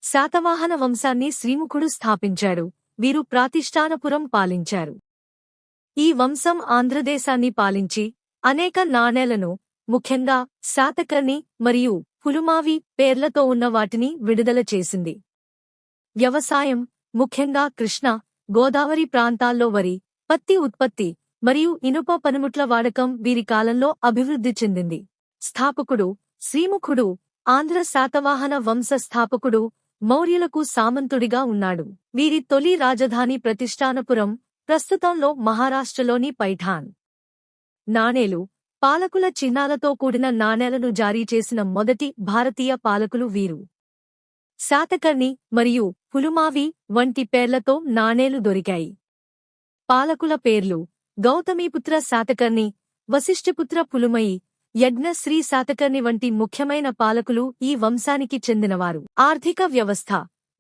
శాతవాహన వంశాన్ని శ్రీముఖుడు స్థాపించాడు. వీరు ప్రాతిష్ఠానపురం పాలించారు. ఈ వంశం ఆంధ్రదేశాన్ని పాలించి అనేక నాణేలను, ముఖ్యంగా శాతకర్ణి మరియు పులుమావి పేర్లతో ఉన్న వాటిని విడుదల చేసింది. వ్యవసాయం, ముఖ్యంగా కృష్ణా, గోదావరి ప్రాంతాల్లో వరి, పత్తి ఉత్పత్తి మరియు ఇనుప పనిముట్ల వాడకం వీరి కాలంలో అభివృద్ధి చెందింది. స్థాపకుడు శ్రీముఖుడు ఆంధ్ర శాతవాహన వంశ స్థాపకుడు మౌర్యులకు సామంతుడిగా ఉన్నాడు. వీరి తొలి రాజధాని ప్రతిష్ఠానపురం, ప్రస్తుతంలో మహారాష్ట్రలోని పైఠాన్. నాణేలు, పాలకుల చిహ్నాలతో కూడిన నాణేలను జారీ చేసిన మొదటి భారతీయ పాలకులు వీరు. శాతకర్ణి మరియు పులుమావి వంటి పేర్లతో నాణేలు దొరికాయి. పాలకుల పేర్లు: గౌతమీపుత్ర శాతకర్ణి, వశిష్ఠపుత్ర పులుమయి, యజ్ఞశ్రీ శాతకర్ణి వంటి ముఖ్యమైన పాలకులు ఈ వంశానికి చెందినవారు. ఆర్థిక వ్యవస్థ: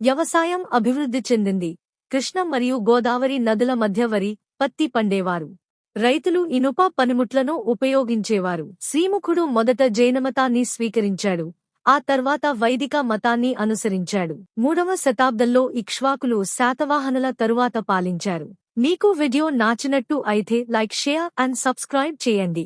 వ్యవసాయం అభివృద్ధి చెందింది. కృష్ణ మరియు గోదావరి నదుల మధ్య వరి, పత్తి పండేవారు. రైతులు ఇనుప పనిముట్లను ఉపయోగించేవారు. శ్రీముఖుడు మొదట జైనమతాన్ని స్వీకరించాడు, ఆ తర్వాత వైదిక మతాన్ని అనుసరించాడు. 3వ శతాబ్దంలో ఇక్ష్వాకులు శాతవాహనుల తరువాత పాలించారు. మీకు వీడియో నచ్చినట్టు అయితే లైక్, షేర్ అండ్ సబ్స్క్రైబ్ చేయండి.